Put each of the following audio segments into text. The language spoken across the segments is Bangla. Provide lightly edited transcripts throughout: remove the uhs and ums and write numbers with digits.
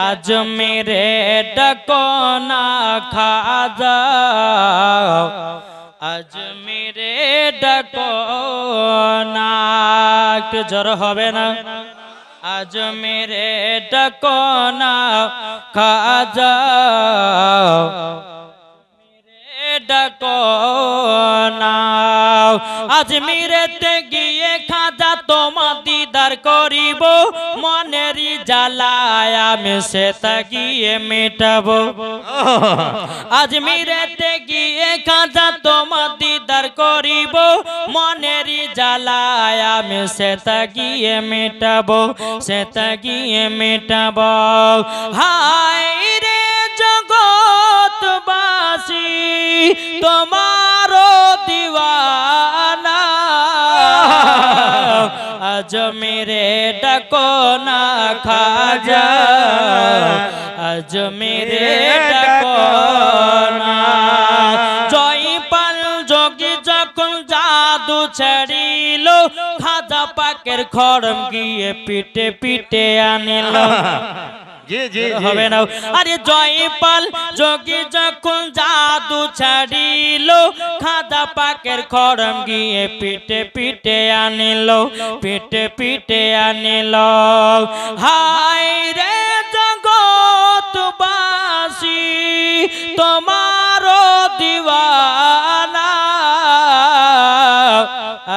আজ মেরে ডাকো না খাজা আজ মেরে ডাকো না একটু জোর হবে না আজ মেরে ডাকো না খাজা ডাকো না আজ মিরেতে গিয়ে খাজা তোমার দিদার করিব মনেরই জ্বালায় আমি সেটা গিয়ে মেটাবো আজ মিরেতে গিয়ে খাজা তোমার দিদার করিব মনেরই জ্বালায় আমি সেটা গিয়ে মেটাবো সেটা গিয়ে মেটাবো হায় রে জগৎবাসী তোমারো দিওয়ানা আজ মেরে ডাকো না খাজা আজ মেরে ডাকো না জয়পাল যোগী যখন জাদু ছাড়িল খাজা পাকের খড়ম গিয়ে পিটে পিটে আনিল হবে না আরে জয়পাল যোগী যখন জাদু ছাড়িল খাজা পাকের খড়ম গিয়ে পিটে পিটে আনিল পিটে পিটে আনিল হায় রে জগৎবাসী তোমারো দিওয়ানা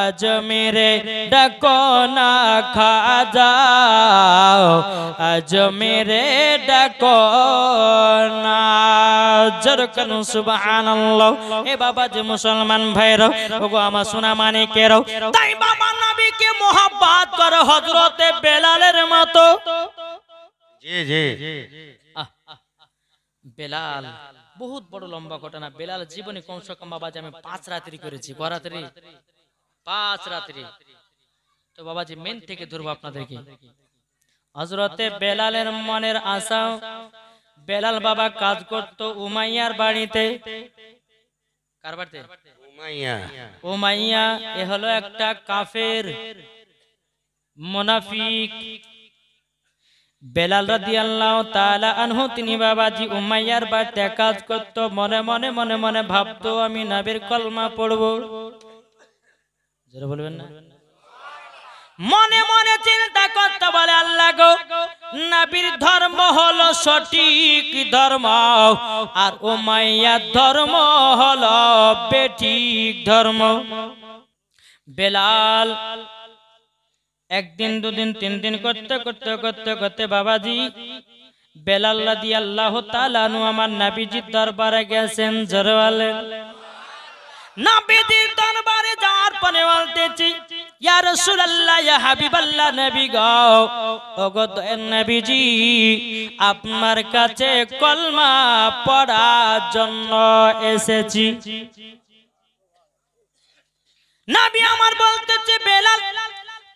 আজ মেরে ডাকো না খাজা আজ মেরে ডাকো না জরকান সুবহানাল্লাহ এ বাবা যে মুসলমান ভাইরা ওগো আমার সোনা মানিকেরাও তাই বাবা নবীকে মোহাব্বত করো হযরতে বেলালের মতো জি জি বেলাল বহুত বড় লম্বা ঘটনা বেলাল জীবনে কমসে কম বাবা আমি 5 রাত্রি করেছি রাত্রি 5 রাত্রি তো বাবাজি মেন থেকে ধরবো আপনাদেরকে হযরতে বেলালের মনের আশা বেলাল বাবা কাজ করত উমাইয়ার বাড়িতে কার বাড়িতে উমাইয়া উমাইয়া এ হলো একটা কাফের মুনাফিক বেলাল রাদিয়াল্লাহু তাআলা আনহু তিনি বাবাজি উমাইয়ার বাড়িতে কাজ করত মনে মনে মনে মনে ভাবতো আমি নবীর কলমা পড়বো জোরে বলবেন না মনে মনে চিন্তা করতে বলে আল্লাহ গো নবীর ধর্ম হলো সঠিক ধর্ম আর উমাইয়ার ধর্ম হলো বেঠিক ধর্ম বেলাল একদিন দুদিন তিন দিন করতে করতে করতে করতে বাবাজি বেলাল রাদিয়াল্লাহু তাআলা আনহু আমার নবীজির দরবারে গেছেন জোরে বলেন নবীজির দরবারে যাওয়ার পরে বলতেছি ইয়া রাসূলুল্লাহ ইয়া হাবিবাল্লাহ নবী গো ওগো দয়ার নবীজি আপনার কাছে কলমা পড়ার জন্য এসেছি নবী আমার বলতেছে বেলাল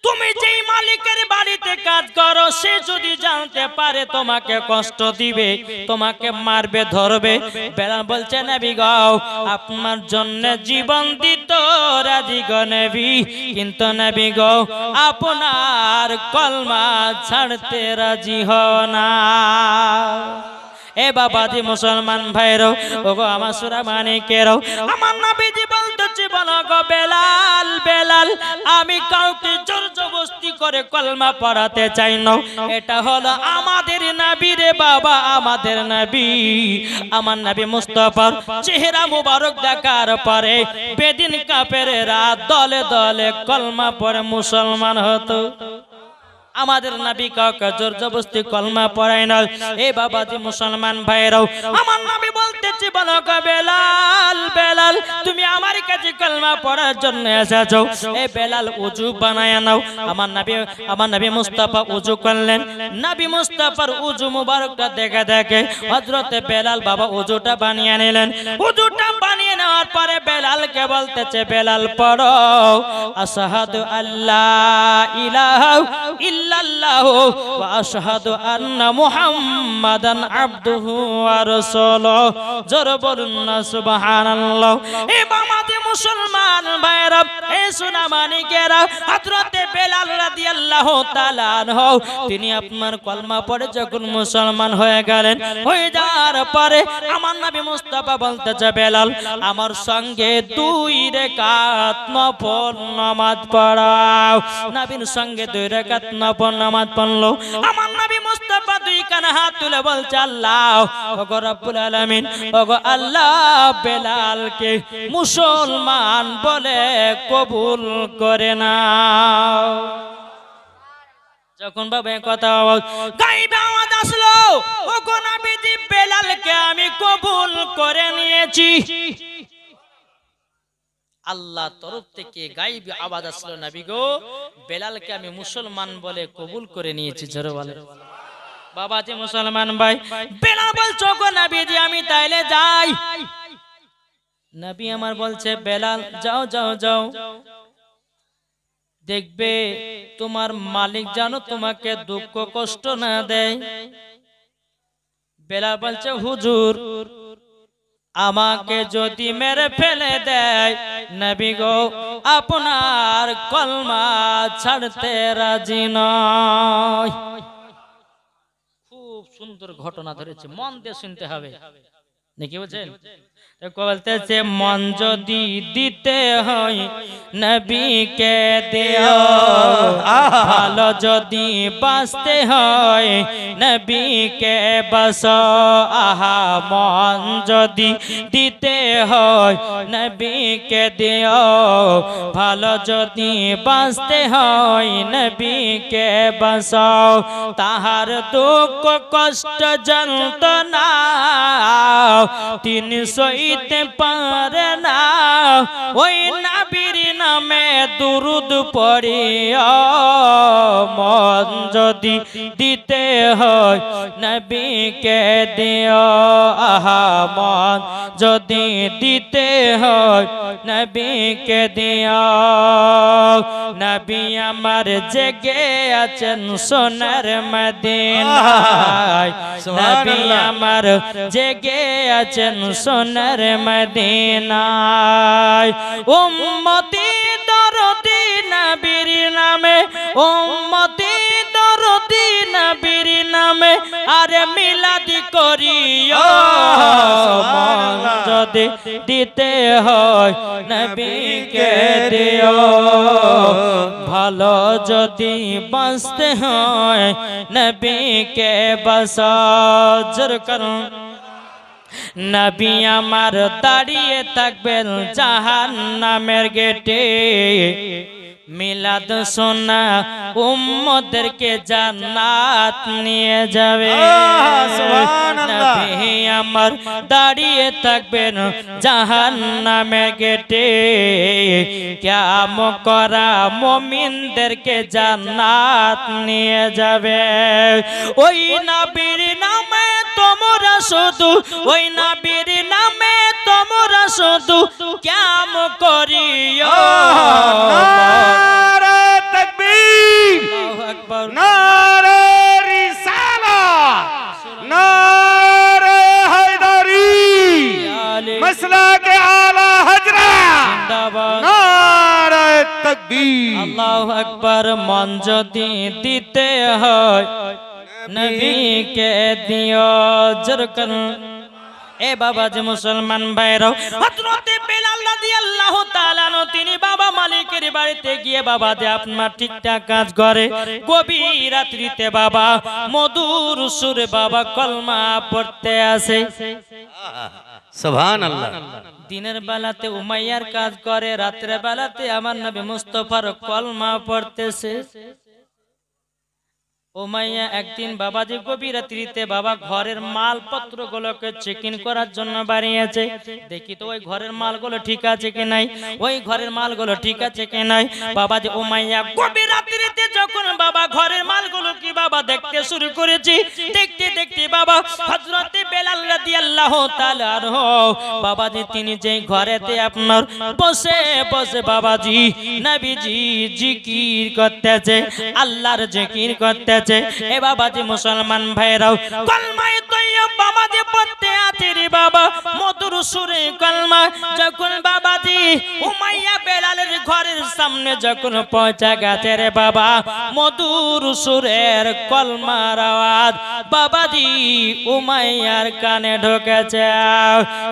তুমি যেই মালিকের বাড়িতে কাজ করো সে যদি জানতে পারে তোমাকে কষ্ট দিবে তোমাকে মারবে ধরবে বেলাল বলছে নবী গো আপনার জন্য জীবন দিত রাজি গো নবী কিন্তু নবী গো আপনার কলমা ছাড়তে রাজি হও না এ বাবাজি মুসলমান ভাইরো ওগো আমার সোনা মানিকেরও আমার নবীজি বলতেছে বলো গো বেলাল বেলাল আমি কাউকে জোর জবরদস্তি করে কলমা পড়াতে চাই না এটা হলো আমাদের নবী রে বাবা আমাদের নবী আমার নবী মুস্তাফার চেহারা মুবারক দেখার পরে বেদিন কাফেরেরা দলে দলে কলমা পড়ে মুসলমান হতো আমাদের নবী কাউকে জোর জবরদস্তি কলমা পড়ায় না এ বাবাজি মুসলমান ভাইরাও আমার নবী বলতেছে বলো গো বেলাল বেলাল তুমি আমার কাছে কলমা পড়ার জন্য এসেছো এ বেলাল ওযু বানায় নাও আমার নবী মুস্তাফা ওযু করলেন নবী মুস্তাফার ওযু মুবারকটা দেখে দেখে হযরতে বেলাল বাবা ওযুটা বানিয়ে নিলেন ওযুটা বানিয়ে নেওয়ার পরে বেলালকে বলতেছে বেলাল পড়ো আশহাদু আল্লা ইলাহা ইল্লাল্লাহু ওয়া আশহাদু আন্না মুহাম্মাদান আবদুহু ওয়া রাসূলুহু জোরে বলুন না সুবহানাল্লাহ এ বাবাজি মুসলমান ভাইরা এ সোনা মানিকেরা হযরতে বেলাল রাদিয়াল্লাহু তাআলা আনহু তিনি আপনার কলমা পড়ে যখন মুসলমান হয়ে গেলেন হয়ে যাওয়ার পরে আমার নবী মুস্তাফা বলতেছে বেলাল আমার সঙ্গে 2 রাকাত নফল নামাজ পড়াও নবীর সঙ্গে 2 রাকাত নফল নামাজ পড়লো আমার নবী মুস্তাফা 2 কান হাত তুলে বলছে আল্লাহ ওগো রব্বুল আলামিন ওগো আল্লাহ বেলালকে মুসলমান বলে কবুল করে নাও যখন বাবা কথা গায়বে আওয়াজ আসলো ওগো নবীজি বেলালকে আমি কবুল করে নিয়েছি আল্লাহ তরফ থেকে গায়বে আওয়াজ আসলো নবী গো বেলালকে আমি মুসলমান বলে কবুল করে নিয়েছি জোরে বলেন বাবাজি মুসলমান ভাই বেলাল বলছো গো নবীজি আমি তাইলে যাই নবী আমার বলছে বেলাল যাও যাও যাও দেখবে তোমার মালিক জানো তোমাকে দুঃখ কষ্ট না দেয় বেলাল বলছে হুজুর আমাকে যদি মেরে ফেলে দেয় নবী গো আপনার কলমা ছাড়তে রাজি নয় খুব সুন্দর ঘটনা ধরেছে মন দিয়ে শুনতে হবে নাকি বলছেন বলতেছে মন যদি দিতে হয় নবীকে দিও ভালো যদি বাঁচতে হয় নবীকে বাঁচো আহা মন যদি দিতে হয় নবীকে দিও ভালো যদি বাঁচতে হয় নবীকে বাঁচো তাহার দুঃখ কষ্ট যন্ত্রণা তিনি সইতে পারে না ওই নবীর নামে দুরুদ পড়িও মন যদি দিতে হয় নবীকে দিও আহা মন যদি দিতে হয় নবীকে দিও নবী আমার জেগে আছেন সোনার মদিনায় নবী আমার জেগে আছেন সোনার মদিনায় উম্মতি দরদি নবীর নামে উম্মতি দরদি নবীর নামে আরে মিলাদি করিও মন যদি দিতে হয় নবীকে দিও ভালো যদি বাঁচতে হয় নবীকে বাঁচাও জোরে করুন নবী আমার দাঁড়িয়ে থাকবেন জাহান্নামের গেটে মিলাদ সোনা উম্মতদেরকে জান্নাত নিয়ে যাবে নবী আমার দাঁড়িয়ে থাকবেন জাহান্নামের গেটে কিয়ামত করা মুমিনদেরকে জান্নাত নিয়ে যাবে ওই নবীর নামে তোমরা শুধু ওই নবীর নামে তোমরা শুধু কিয়ামত করিও নারে তাকবীর আল্লাহু আকবার নারে রিসালাত নারে হায়দারি মাসলাকে আলা হযরত জিন্দাবাদ নারে তাকবীর আল্লাহু আকবার মন যদি দিতে হয় নবীকে দিও জোরে করুন এ বাবা যে মুসলমান ভাইরাও হযরতে বেলাল রাদিয়াল্লাহু তাআলা তিনি বাবা মালিকের বাড়িতে গিয়ে বাবা যে আপনার ঠিকঠাক কাজ করে গভীর রাত্রিতে বাবা মধুর সুরে বাবা কলমা পড়তে আসে সুবহানাল্লাহ দিনের বেলাতে উমাইয়ার কাজ করে রাতের বেলাতে আমার নবী মুস্তাফার কলমা পড়তেছে উমাইয়া একদিন বাবাজি গভীর রাত্রিতে বাবা ঘরের মালপত্রগুলোকে চেকিং করার জন্য বাড়িয়েছে দেখি তো ওই ঘরের মালগুলো ঠিক আছে কি নাই ওই ঘরের মালগুলো ঠিক আছে কি নাই বাবাজি উমাইয়া গভীর রাত্রিতে যখন বাবা ঘরের মালগুলো কি বাবা দেখতে শুরু করেছি দেখতে দেখতে বাবা হযরতে বেলাল রাদিয়াল্লাহু তাআলা বাবাজি তিনি যেই ঘরেতে আপনার বসে বসে বাবাজি নবীজি জিকির করতেছে আল্লাহর জিকির করতেছে এ বাবাজি মুসলমান ভাইরাও কলমায়ে তৈয়ব বাবাজি পড়তে আছে রে বাবা মধুর সুরে কলমা। যখন বাবাজি উমাইয়া বেলালের ঘরের সামনে যখন পৌঁছা গেছে রে বাবা মধুর সুরের কলমার আওয়াজ বাবাজি উমাইয়ার কানে ঢুকেছে।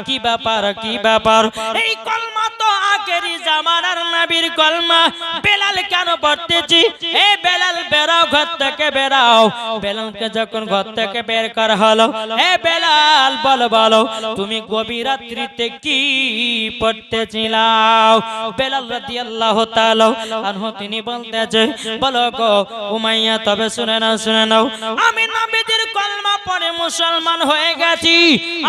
কি ব্যাপার কি ব্যাপার, এই কলমা তো আগেরই জামানার নবীর কলমা, বেলাল কেন পড়তেছি? এ বেলাল বেরাও ঘর থেকে বেরাও। বেলালকে যখন ঘর থেকে বের করা হলো, এ বেলাল বলো বলো তুমি গভীর রাত্রিতে কি পড়তেছিলাম? বেলাল রাদিয়াল্লাহু তাআলা আনহু তিনি বলতেছে বলো গো উমাইয়া তবে শুনে নাও আমি নবীর কলমা পড়ে মুসলমান হয়ে গেছি,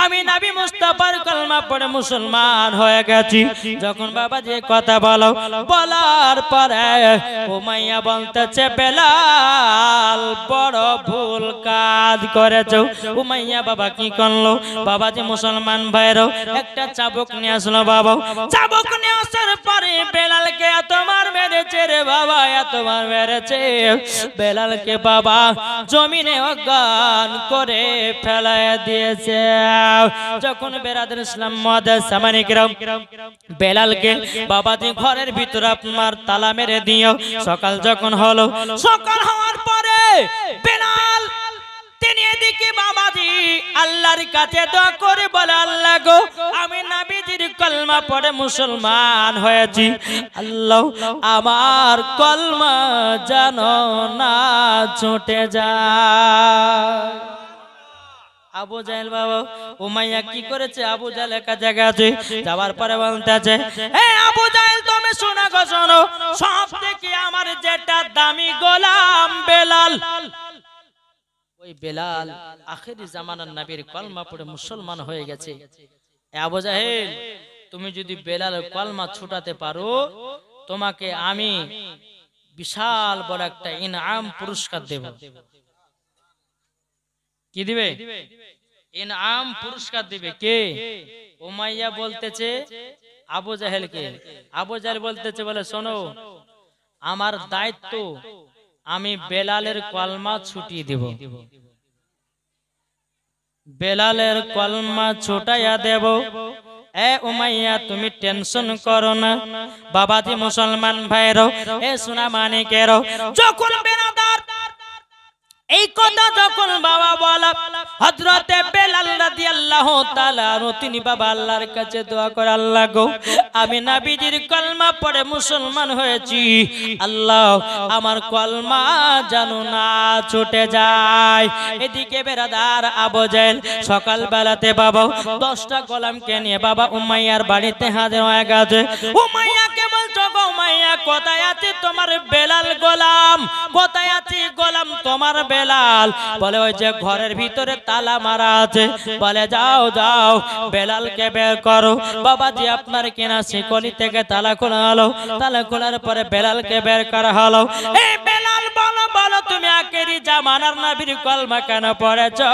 আমি নবী মুস্তাফার কলমা পড়ে মুসলমান হয়ে গেছি। যখন বাবা যে কথা বলো বলার পরে উমাইয়া বলতেছে বেলাল বড় ভুল কাজ করেছো। উমাইয়া বাবা কি করলো? বাবা যে মুসলমান ভাইরও একটা চাবুক নিয়ে আসলো। বাবা চাবুক নিয়ে আসার পরে বেলালকে এত মার মেরেছে রে বাবা, এত মার মেরেছে বেলালকে বাবা জমিনে অজ্ঞান করে ফেলায় দিয়েছে। যখন বেরাদর ইসলাম মুআদ্দাস সামানিকরাম বেলালকে বাবাজি ঘরের ভিতর আপনার তালা মেরে দিও। সকাল যখন হলো, সকাল হওয়ার পরে বেলাল তিনি এদিকে বাবাজি আল্লাহর কাছে দোয়া করে বলে আল্লাহ গো আমি নবীজির কলমা পড়ে মুসলমান হয়েছি, আল্লাহ আমার কলমা যেন না ছুটে যায়। আবু জাহেল বাবা উমাইয়া কি করেছে? আবু জাহেল একা জায়গা আছে, যাওয়ার পরে বলতেছে এ আবু জাহেল তুমি শোনা গো শোনো, সব থেকে আমার যেটা দামি গোলাম বেলাল, ওই বেলাল আখেরি জামানার নবীর কলমা পড়ে মুসলমান হয়ে গেছে। এ আবু জাহেল তুমি যদি বেলালের কলমা ছুটাতে পারো তোমাকে আমি বিশাল বড় একটা ইনাম পুরস্কার দেব। কি দিবে? ইনাম পুরস্কার দিবে। কে? উমাইয়া বলতেছে আবু জাহেলকে। আবু জাহেল বলতেছে বলে শোনো আমার দায়িত্ব আমি বেলালের কলমা ছুটিয়ে দেব, বেলালের কলমা ছুটাইয়া দেব। এ উমাইয়া তুমি টেনশন করো না। বাবাজি মুসলমান ভাইরো এ সোনা মানিকেরো যখন বেরাদার এই কথা যখন বাবা বলা হযরতে বেলাল রাদিয়াল্লাহু তাআলা তিনি বাবা আল্লাহর কাছে দোয়া করে আল্লাহ গো আমি নবীজির কলমা পড়ে মুসলমান হয়েছি, আল্লাহ আমার কলমা যেন না ছুটে যায়। এদিকে বেরাদার আবু জাহেল সকাল বেলাতে বাবা 10টা গোলামকে নিয়ে বাবা উমাইয়ার বাড়িতে হাজির হয়ে গেছে। উমাইয়াকে বলছো গো উমাইয়া কোথায় আছে তোমার বেলাল গোলাম? কোথায় আছে গোলাম তোমার বেলাল? বলে ওই যে ঘরের ভিতরে তালা মারা আছে। বলে যাও যাও বেলালকে বের করো। বাবাজি আপনার কিনা শিকলি থেকে তালা খোলা হলো, তালা খোলার পরে বেলালকে বের করা হলো। এই বেলাল বলো বলো তুমি আখেরি জামানার নবীর কলমা কেন পড়েছো?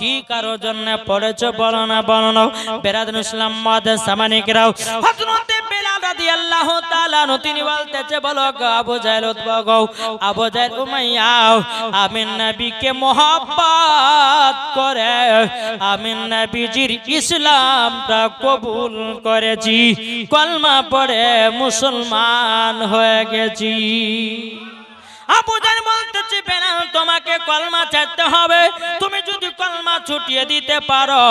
কি কারোর জন্য পড়েছো বলো না বলো না। বেরাদর ইসলাম মুআদ্দাস সামানিকরাও হযরতে বেলাল রাদিয়াল্লাহু তাআলা তিনি বলতেছে বলো গো আবু জাহেল গো আবু জাহেল উমাইয়া আমি নবীকে মোহাব্বত করে আমি নবীজির ইসলামটা কবুল করেছি, কলমা পড়ে মুসলমান হয়ে গেছি। আবু জাহেল বলতেছে বেলাল তোমাকে কলমা ছাড়তে হবে, তুমি যদি কলমা ছুটিয়ে দিতে পারো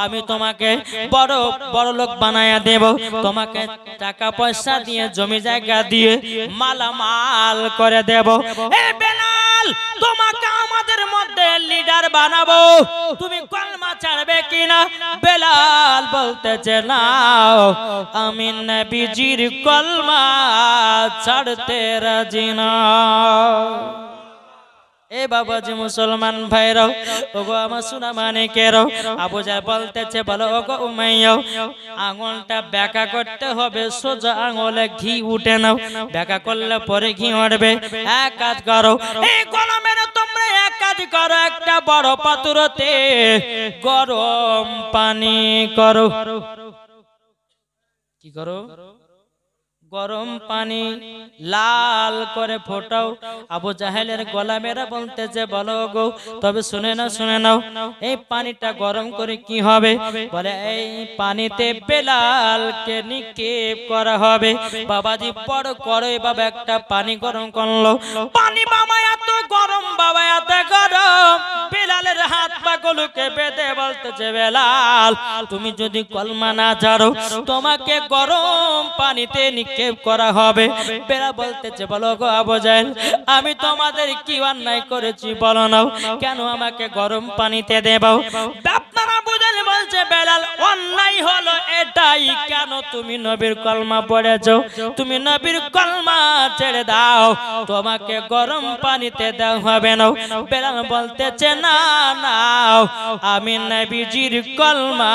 আমি তোমাকে বড় বড় লোক বানায়া দেব, তোমাকে টাকা পয়সা দিয়ে জমি জায়গা দিয়ে মালামাল করে দেব। এ বেলাল তোমাকে আমাদের মধ্যে লিডার বানাবো, তুমি কলমা ছাড়বে কিনা? বেলাল বলতেছে না আমি নবীজির কলমা ছাড়তে রাজি না। এ বাবাজি মুসলমান ভাইরাও ওগো আমার সোনা মানিকেরও আবু জাহেল বলতেছে বলো ওগো উমাইয়া আঙুলটা বেঁকা করতে হবে, সোজা আঙুলে ঘি উঠে নাও, বেঁকা করলে পরে ঘি উঠবে। এক কাজ করো এই গোলামের তোমরা এক কাজ করো, একটা বড় পাত্রতে গরম পানি করো। কি করো? গরম পানি লাল করে ফোটাও। আবু জাহেলের গোলামেরা বলতেছে বলো গো, তবে শুনে নাও এই পানিটা গরম করে কি হবে? বলে এই পানিতে বেলালকে নিক্ষেপ করা হবে। বাবাজি বড় করে বাবা একটা পানি গরম করলো। পানি বাবা এত গরম, বাবা এত গরম, বেলালের হাত পা গুলোকে বেঁধে বলতেছে বেলাল তুমি যদি কলমা না ছাড়ো তোমাকে গরম পানিতে নিক্ষেপ করা হবে। বেলাল বলতেছে বলো গো আবু জাহেল, আমি তোমাদের কি অন্যায় করেছি বলো না, কেন আমাকে গরম পানিতে দেবো? আপনারা আবু জাহেল বলছে বেলাল অন্যায় হলো এটাই, কেন তুমি নবীর কলমা পড়েছো, তুমি নবীর কলমা ছেড়ে দাও, তোমাকে গরম পানিতে দেওয়া হবে না। বেলাল বলতেছে না না, আমি নবীজির কলমা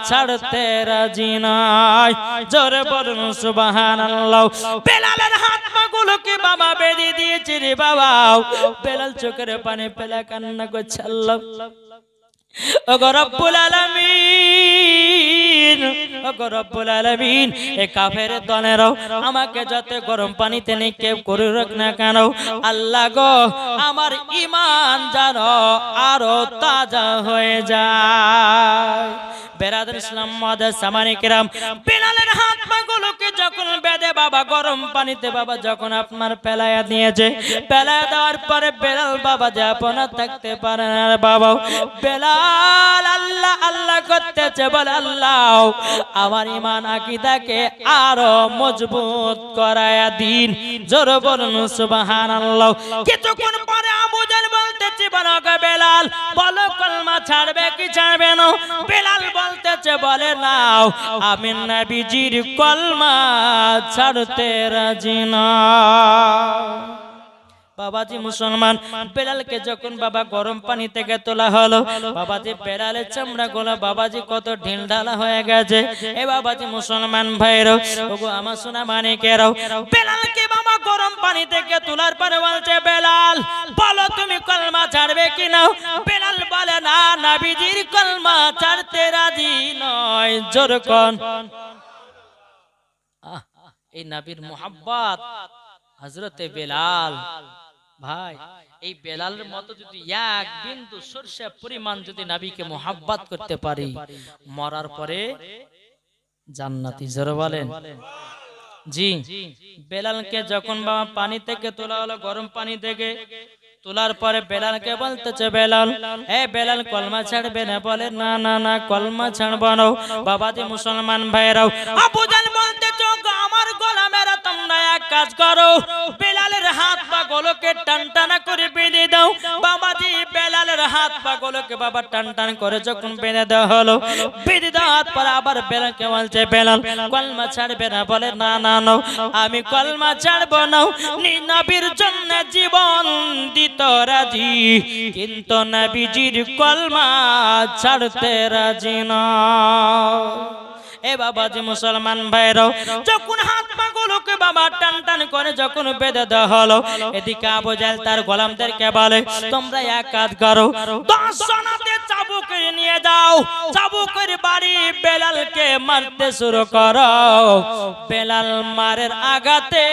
ছাড়তে রাজি নই। জোরে বলুন সুবহানাল্লাহ। বেলালের হাত পা গুলোকে বাবা বেঁধে দিয়েছে রে বাবা। বেলাল চোখের পানি ফেলে কান্না করছে আল্লাহ ওগো রব্বুল আলামিন, ওগো রব্বুল আলামিন, এই কাফের দলেরাও আমাকে যত গরম পানিতে নিক্ষেপ করে রাখ না কেন, আল্লাহ গো আমার ঈমান যেন আরো তাজা হয়ে যায়। বেরাদর ইসলাম মাদার সামানে কিরাম, বেলালের হাত পা গুলোকে যখন বেঁধে বাবা গরম পানিতে বাবা যখন আপনার পেলায়া দিয়েছে, পেলায়া দেওয়ার পরে বেলাল বাবা যাপন থাকতে পারে না বাবা। বেলাল আল্লাহ আল্লাহ করতেছে, বলে আল্লাহ আমার ঈমান আকীদাকে আরো মজবুত করায়া দিন। জোরে বলুন সুবহানাল্লাহ। কিছুক্ষণ পরে আবু জাহেল বলতেছে বলো গো বেলাল, বলো কলমা ছাড়বে কি ছাড়বে না? বেলাল বলতেছে বলে নাও আমি নবীজির কলমা ছাড়তে রাজি না। বাবাজি মুসলমান, বেলালকে যখন বাবা গরম পানি থেকে তোলা হলো, বাবাজি বেলালের চামড়া গোলা বাবাজি কত ঢিল ঢালা হয়ে গেছে। এ বাবাজি মুসলমান ভাইরো, ওগো আমার সোনা মানিকেরাও, বেলালকে বাবা গরম পানি থেকে তোলার পরে বলছে বেলাল বলো তুমি কলমা ছাড়বে কি না? বেলাল বলে না, নবীজির কলমা ছাড়তে রাজি নয়। জোর কোন এই নবীর মুহাব্বত হযরতে বেলাল। ভাই এই বেলালের মতো যদি এক বিন্দু সরষে পরিমাণ যদি নবীকে মুহাব্বত করতে পারি, মরার পরে জান্নাতি। জোরে বলেন জি। বেলালকে যখন বাবা পানি থেকে তোলা হলো, গরম পানি থেকে তোলার পরে বেলালকে বলতেছে বেলাল এ বেলাল কলমা ছাড়বে না? বলে না না না কলমা ছাড়বো না। বাবাজি মুসলমান ভাইরাও, আবু জাহেল বলতেছে আমার গোলামেরা তোমরা এক কাজ করো, বেলালের হাত পা গুলোকে টানটানা করে বেঁধে দাও। বাবাজি বেলালের হাত পা গুলোকে বাবা টানটান করে যখন বেঁধে দেওয়া হলো, বেঁধে দেওয়ার পর আবার বেলালকে বলছে বেলাল কলমা ছাড়বে না? বলে না না না আমি কলমা ছাড়বো না, নবীর জন্য জীবন দিতে রাজি, কিন্তু নবীজির কলমা ছাড়তে রাজি না। এ বাবাজি মুসলমান ভাইরাও, যখন হাত পা গুলোকে বাবা টান টান করে যখন বেঁধে দেওয়া হলো, এদিকে আবু জাহেল তার গোলামদেরকে বলে তোমরা এক কাজ করো, 10 জনাতে চাবুক নিয়ে যাও, চাবুকের বাড়ি বেলালকে মারতে শুরু করো। বেলাল মারের আঘাতে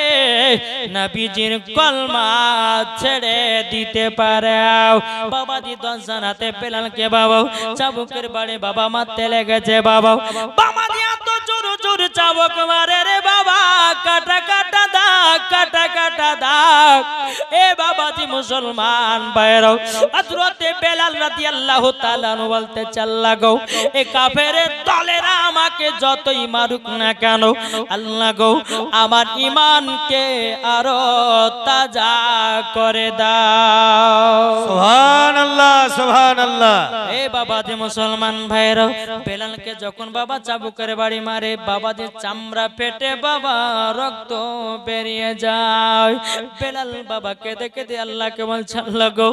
নবীজির কলমা ছেড়ে দিতে পারে। বাবাজি 10 জনাতে বেলালকে বাবা চাবুকের বাড়ি বাবা মারতে লেগেছে। বাবা বাবাজি এত জোর জোর চাবুক মারে রে বাবা, কাটা কাটা দাগ, কাটা কাটা দাগ। এ বাবাজি মুসলমান ভাইরাও, হযরতে বেলাল রাদিয়াল্লাহু তাআলা আনহু বলতে আল্লাহ গো এ কাফেরের দলেরা আমাকে যতই মারুক না কেন, আল্লাহ গো আমার ঈমানকে আরো তাজা করে দাও। সুবহানাল্লাহ সুবহানাল্লাহ। এ বাবাজি মুসলমান ভাইরাও, বেলালকে যখন বাবা চাবুকের বাড়ি মারে, বাবাজি চামড়া ফেটে বাবা রক্ত বেরিয়ে যায়। বেলাল বাবা কেঁদে কেঁদে আল্লাহকে বলছে আল্লাহ গো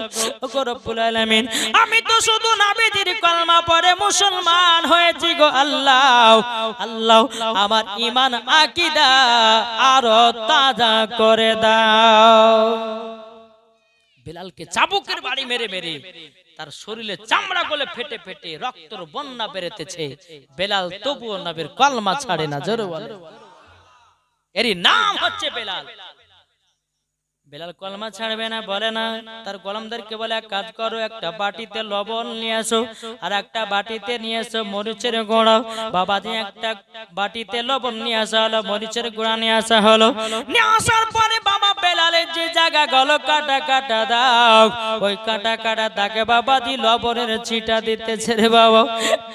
ওগো রব্বুল আলামিন, আমি তো শুধু নবীজির কলমা পড়ে মুসলমান হয়েছি গো আল্লাহ, আল্লাহ আমার ঈমান আকীদা আরো তাজা করে দাও। বেলালকে চাবুকের বাড়ি মেরে মেরে তার শরীরে চামড়া গলে ফেটে ফেটে রক্তের বন্যা বেরোতেছে। বেলাল তবুও নবীর কলমা ছাড়ে না। জোরে বলে এরই নাম হচ্ছে বেলাল। বেলাল কলমা ছাড়বে না, বলে না। তার গোলামদেরকে বলে এক কাজ করো, একটা বাটিতে লবণ নিয়ে আসো আর একটা বাটিতে নিয়ে এসো মরিচের গুঁড়ো। বাবাজি একটা বাটিতে লবণ নিয়ে আসা হলো, মরিচের গুঁড়া নিয়ে আসা হলো। নিয়ে আসার পরে বাবা বেলালের যে জায়গা গেল কাটা কাটা দাও, ওই কাটা কাটা দাগে বাবাজি লবণের ছিটা দিতেছে রে বাবা।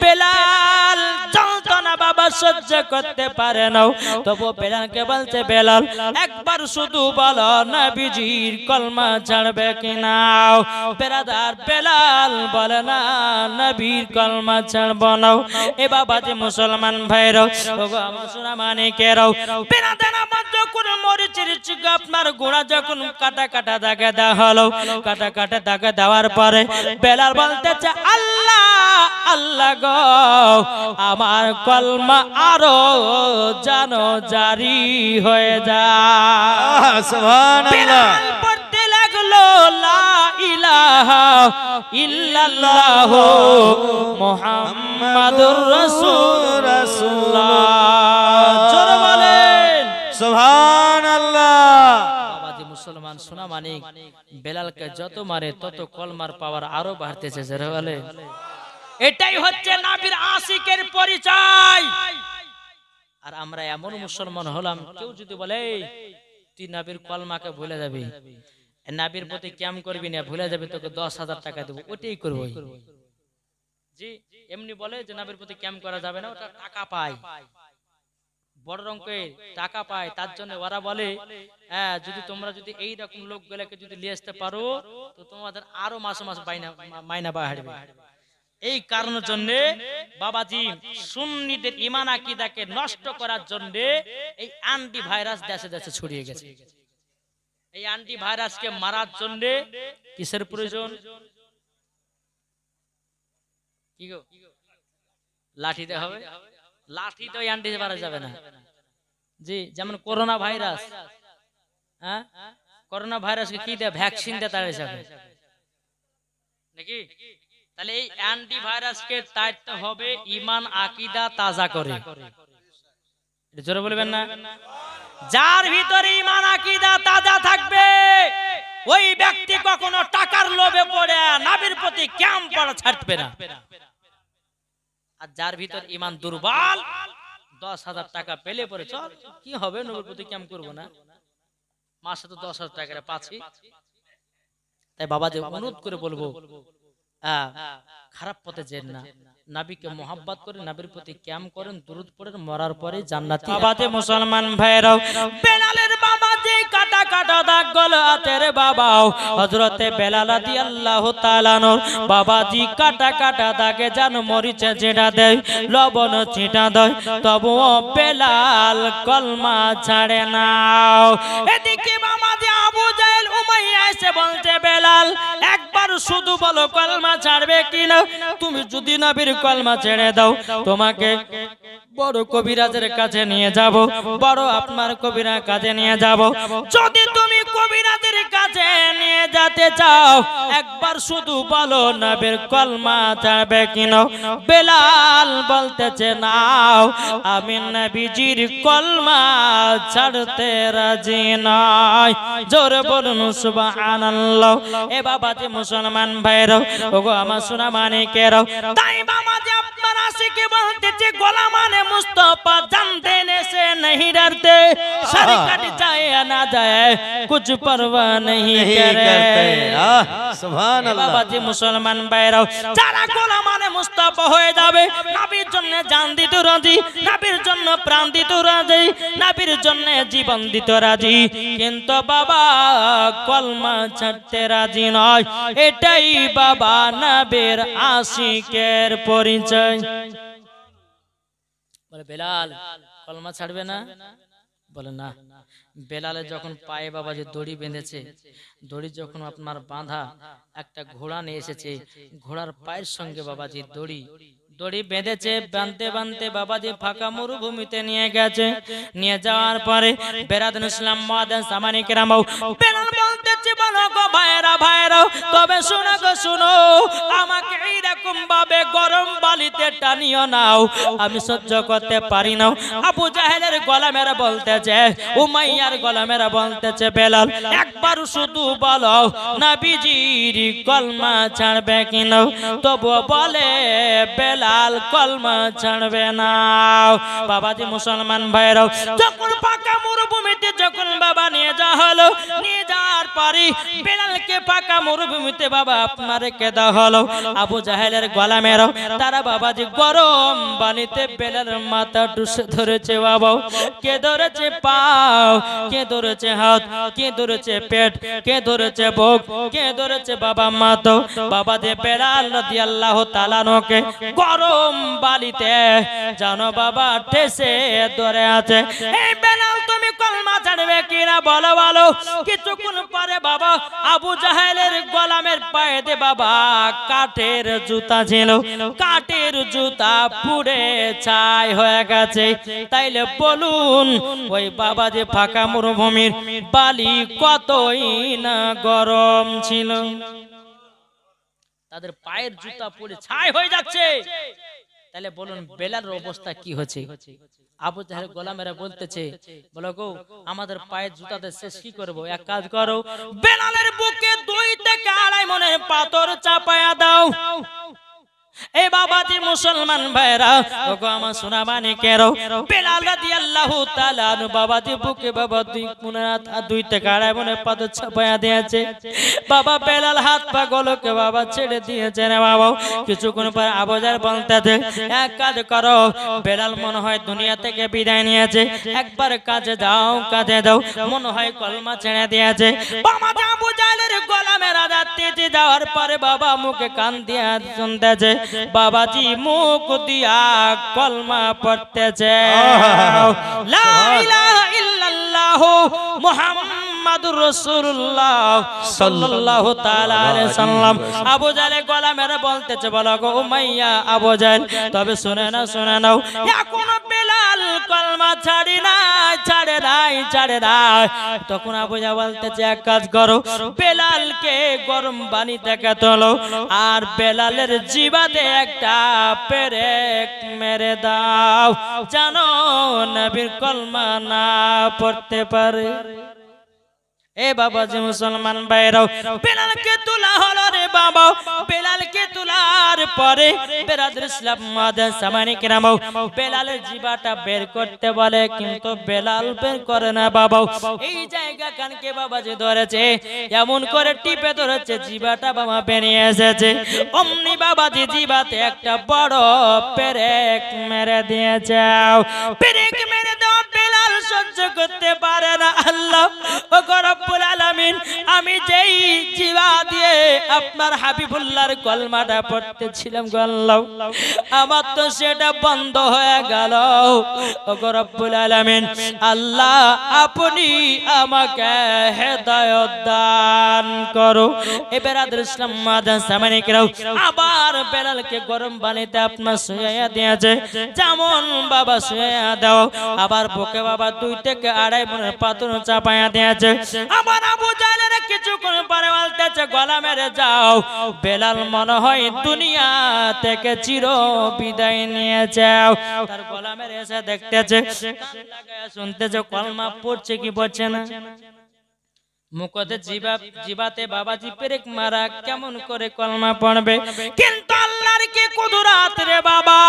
বেলাল যন্ত্রণা বাবা সহ্য করতে পারে না, তবু বেলালকে বলছে বেলাল একবার শুধু বলো নবীজির কলমা ছাড়বে কিনা। বেরাদার বেলাল বলে না নবীর কলমা ছাড়বো না। এ বাবা যে মুসলমান ভাইরাও, ওগো আমার সোনা মানিকেরাও, বেরাদার আমার যখন মরিচের চিকা আপনার গোড়া যখন কাটা কাটা দাগে দেওয়া হলো, কাটা কাটা দাগে দেওয়ার পরে বেলাল বলতেছে আল্লাহ আল্লাহ গো, আমার কলমা আরো জানো জারি হয়ে যায়। সুবহানাল্লাহ। পড়তে লাগলো লা ইলাহা ইল্লাল্লাহ মুহাম্মাদুর রাসূলুল্লাহ। জোরে বলেন সুবহানাল্লাহ। বাবাজি মুসলমান সোনা মানিক বেলালকে যত মারে তত কলমার পাওয়ার আরো বাড়তেছে। জোরে বলে এটাই হচ্ছে নবীর আশিকের পরিচয়। আর আমরা এমন মুসলমান হলাম, কেউ যদি বলে তুই নবীর কলমাকে ভুলে যাবি, নবীর প্রতি ক্যাম করবি না, ভুলে যাবি, তোকে 10,000 টাকা দেবো, ওটাই করবো। জি এমনি বলে যে নবীর প্রতি ক্যাম করা যাবে না, ওটা টাকা পায়, বড় রঙের টাকা পায়। তার জন্য ওরা বলে হ্যাঁ যদি তোমরা যদি এইরকম লোকগুলোকে যদি নিয়ে আসতে পারো তো তোমাদের আরো মাসে মাস মাইনা বাড়বে। এই কারণের জন্য বাবাজি সুন্নিদের ঈমান আকীদাকে নষ্ট করার জন্য এই অ্যান্টি ভাইরাস দেশে দেশে ছড়িয়ে গেছে। এই অ্যান্টি ভাইরাসকে মারার জন্য কিসের প্রয়োজন? কি গো লাঠিতে হবে? লাঠি তো অ্যান্টি ভাইরাস যাবে না। জি যেমন করোনা ভাইরাস, হ্যাঁ করোনা ভাইরাসকে কি দেয়? ভ্যাকসিন দেয় তাড়িয়ে যাবে নাকি? তাহলে এই অ্যান্টি ভাইরাসকে তাড়াতে হবে ঈমান আকীদা তাজা করে। জোরে বলবেন না? যার ভিতরে ঈমান আকীদা তাজা থাকবে ওই ব্যক্তি কখনো টাকার লোভে পড়ে নবীর প্রতি ক্যাম্প করা ছাড়বে না। আর যার ভিতর ঈমান দুর্বল 10,000 টাকা পেলে পরে চল কি হবে, নবীর প্রতি ক্যাম্প করব না, মাসে তো 10,000 টাকা পাচ্ছি। তাই বাবাজি অনুরোধ করে বলবো খারাপ পথে যেন না, নবীকে মোহাব্বত করে নবীর প্রতি ক্যাম্প করেন, দুরূদ পড়েন, মরার পরে জান্নাতি। বাবাজি মুসলমান ভাইরাও, বেলালের বাবা যে কাটা কাটা দাগ গলো হাতের বাবাও হযরতে বেলাল রাদিয়াল্লাহু তাআলা আনহু বাবাজি কাটা কাটা দাগে জান মরিচে ছিটা দেয়, লবণ ছিটা দেয়, তবুও বেলাল কলমা ছাড়ে না। এদিকে বাবাজি আবু জাহেল উমাইয়া এসে বলছে বেলাল একবার শুধু বলো কলমা ছাড়বে কিনা, তুমি যদি নবীর কলমা ছেড়ে দাও তোমাকে বড় কবিরাজের কাছে নিয়ে যাব, বড় আপনার কবিরাজ কাছে নিয়ে যাব। যদি তুমি কবিরাজের কাছে নিয়ে যেতে চাও একবার শুধু বলো নবীর কলমা ছাড়বে কিনা। বেলাল বলতেছে নাও আমি নবীজির কলমা ছাড়তে রাজি নয়। জোরে বলুন সুবহানাল্লাহ। এ বাবাজি মুসলমান ভাইরাও, ওগো আমার সোনা মানিকেরাও, তাই বাবাজি আপনার আশিকে বলতেছে গোলামানে मुस्तफा जानते से नहीं डरते, सर कट जाए या ना जाए कुछ परवाह नहीं करे। সুবহান আল্লাহ। বাবাজি মুসলমান ভাইরাও, যারা গোলামানে মুস্তাফা হয়ে যাবে নবীর জন্য জান দিতে রাজি, নবীর জন্য প্রাণ দিতে রাজি, নবীর জন্য জীবন দিতে রাজি, কিন্তু বাবা কলমা ছাড়তে রাজি নয়। এটাই বাবা নবীর আশিকের পরিচয়। বলে বেলাল কলমা ছাড়বে না? বলে না। বেলালে যখন পায়ে বাবাজি দড়ি বেঁধেছে, দড়ি যখন আপনার বাঁধা একটা ঘোড়া নিয়ে এসেছে, ঘোড়ার পায়ের সঙ্গে বাবাজি দড়ি বেঁধেছে, বাঁধতে বাঁধতে বাবাজি ফাঁকা মরুভূমিতে নিয়ে গেছে। নিয়ে যাওয়ার পরে বেরাদুল ইসলাম মুআদ্দিন সামানি কেরাম বেলাল বলতেছে বলো গো ভাইরা ভাইরা, তবে শোনো গো শোনো, আমাকে এইরকম ভাবে গরম বালিতে টানিও নাও, আমি সহ্য করতে পারি না। আবু জাহেলের গোলামেরা বলতেছে, উমাইয়ার গোলামেরা বলতেছে, বেলাল একবার শুধু বলো নবীজির কলমা ছাড়বে কিনা। তবুও বলে বেলাল কলমা ছাড়বে না। বাবাজি মুসলমান ভাইরাও, যখন পাকা মরুভূমিতে যখন বাবা নিয়ে যাওয়া হলো, নিয়ে যাওয়ার পরে বেলালকে পাকা মরুভূমিতে বাবা আপনার রেখে দেওয়া হলো। আবু জাহেলের গোলামেরা তারা বাবাজি গরম পানিতে বেলালের মাথা ডুসে ধরেছে। বাবা কে ধরেছে পাও, কে ধরেছে হাত, কে ধরেছে পেট, কে ধরেছে বুক, কে ধরেছে বাবা মাথা। বাবা দে বেলাল রাদিয়াল্লাহু তাআলা নকে গরম বালিতে জানো বাবা ঠেসে ধরে আছে। এই বেলাল তুমি কলমা ছাড়বে কিনা বলো বলো। কিছুক্ষণ পরে বাবা আবু জাহেলের গোলামের পায়ে দে বাবা কাঠের জুতা ছিল, কাঠের জুতা পুড়ে ছাই হয়ে গেছে। তাইলে বলুন ওই বাবা যে ফাঁকা মরুভূমির বালি কতই না গরম ছিল। তাদের পায়ের জুতা পুড়ে ছাই হয়ে যাচ্ছে। তাহলে বলুন বেলালের অবস্থা কি হচ্ছে। আবু জাহেল গোলামেরা বলতেছে, বলো গো আমাদের পায়ের জুতাতে শেষ কি করবো, এক কাজ করো বেলালের বুকে 2 থেকে 2.5 মনের পাথর চাপায়া দাও। এই বাবাজি মুসলমান ভাইরা, ওগো আমার সোনা মানিকেরও, বেলাল রাদিয়াল্লাহু তাআলা বাবাজি বুকে বাবা 2 থেকে 2.5 মনের পাথর চাপায়া দিয়েছে। বাবা বেলাল হাত পা গুলোকে বাবা ছেড়ে দিয়েছে রে বাবা। কিছুক্ষণ পর আবু জাহেল বলতেছে, এক কাজ করো, বেলাল মনে হয় দুনিয়া থেকে বিদায় নিয়েছে, একবার কাজে যাও, কাজে দাও, মনে হয় কলমা ছেড়ে দিয়েছে। বাবা আবু জাহেলের গোলামেরা যাচ্ছে, যাওয়ার পরে বাবা মুখে কান দিয়া শুনতেছে, বাবাজি মুখ দিয়া কলমা পড়তেছে, লা ইলাহা ইল্লাল্লাহ মুহাম্মাদুর রাসূলুল্লাহ সাল্লাল্লাহু তাআলা আলাইহি সাল্লাম। আবু জাহেল গোলামেরা বলতেছে, বলো গো উমাইয়া আবু জাহেল, তবে শুনে নাও এখনো বেলাল কলমা ছাড়ে নাই। তখন আবু জাহেল বলতেছে, এক কাজ করো, বেলালকে গরম পানি থেকে তোলো আর বেলালের জিবাতে একটা পেরেক মেরে দাও, জানো নবীর কলমা না পড়তে পারে। এ বাবাজি মুসলমান ভাইরাও, বেলালকে তোলা হলো রে বাবা। বেলালকে তোলার পরে বেরাদর ইসলাম মাদান সামানি কিরাম বেলালের জিবাটা বের করতে বলে, কিন্তু বেলাল বের করে না বাবা। এই জায়গা কানকে বাবাজি ধরেছে, এমন করে টিপে ধরেছে, জিবাটা বাবা বেরিয়ে এসেছে। অমনি বাবাজি জিবাতে একটা বড় পেরেক মেরে দিয়েছে। পেরেক মেরে দাও, বেলাল সহ্য করতে পারে না। আল্লাহ ও রব্বুল আলামিন, আমি যেই জিবা দিয়ে আপনার হাবিবুল্লাহর কলমাটা পড়তেছিলাম গো আল্লাহ, আমার তো সেটা বন্ধ হয়ে গেল। ও রব্বুল আলামিন, আল্লাহ আপনি আমাকে হেদায়েত দান করো। এবার আদর ইসলাম মাদান সামানি কেরাও আবার বেলালকে গরম পানিতে আপনার শুয়াইয়া দিয়েছে। যেমন বাবা শুয়াইয়া দাও, আবার বুকে বাবা 2 থেকে 2.5 মনের পাথর চাপাইয়া দিয়েছে। আবার আবু জাহেলের কিছুক্ষণ পরে বলতেছে, গলা মেরে যাও, বেলাল মনে হয় দুনিয়া থেকে চির বিদায় নিয়ে যাও। তার গলা মেরে এসে দেখতেছে, কান লাগায়া শুনতেছে কলমা পড়ছে কি পড়ছে না। মুখতে জিবাতে বাবাজি পেরেক মারা, কেমন করে কলমা পড়বে। কিন্তু আল্লাহর কি কুদরত রে বাবা,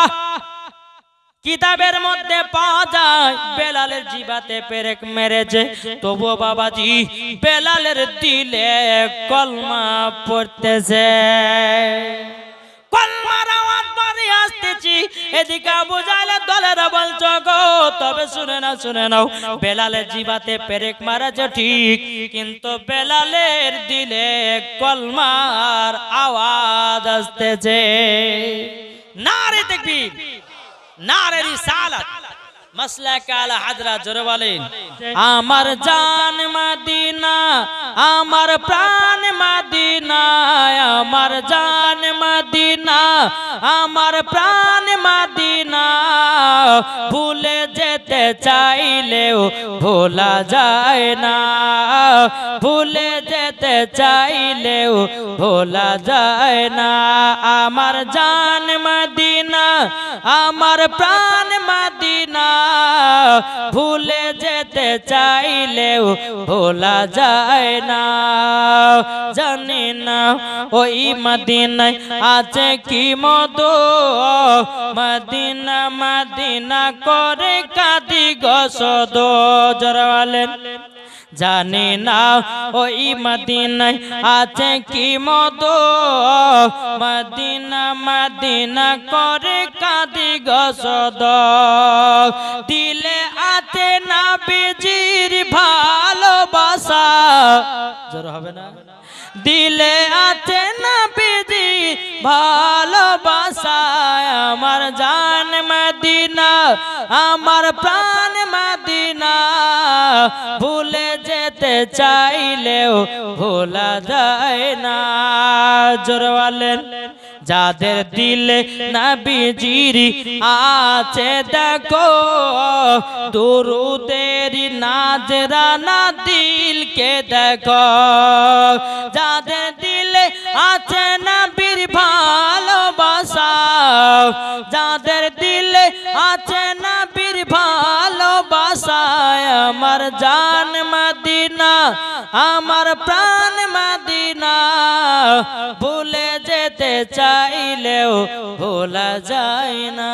কিতাবের মধ্যে পাওয়া যায় বেলালের জিবাতে পেরেক মেরেছে, তবুও বাবাজি বেলালের দিলে কলমা পড়তেছে। কলমার আওয়াজ বাড়ি আসতেছি, এদিকে আবু জাহেলের দলেরা বলছো গো, তবে শুনে নাও, বেলালের জিবাতে পেরেক মারাছে ঠিক, কিন্তু বেলালের দিলে কলমার আওয়াজ আসতেছে। নারে তাকবীর, নারে রিসালাত, মাসলাক আলা হাজরা জোরে বলেন আমার জান মদিনা আমার প্রাণ মদিনা আমার জান মদিনা আমার প্রাণ মদিনা ভুলে যেতে চাইলেও ভোলা যায় না ভুলে যেতে চাইলেও ভোলা যায় না আমার জান মদিনা আমার প্রাণ মদিনা ভুলে যেতে চাইলেও ভোলা যায় না জানি না ওই মদিনায় আছে কি মধু মদিনা মদিনা করে কাঁদি গসদ জোরে বলেন জানি না ওই মদিনায় আছে কি মধু মদিনা মদিনা করে কাঁদি গসদ দিলে আছে নবীজির ভালোবাসা জোরে হবে না দিলে আছে নবীজি ভালোবাসা আমার জান মদিনা আমার প্রাণ মদিনা ভুলে যেতে চাইলেও ভোলা যায় না জোরে বলেন যাদের দিলে নবীজির আছে দেখো দুরুদের নাজরানা দিলকে দেখো যাদের দিলে আছে নবীর ভালোবাসা যাদের দিলে আছে নবীর ভালোবাসা আমার জান মদিনা আমার প্রাণ মদিনা ভুলে যেতে চাইলেও ভোলা যায় না।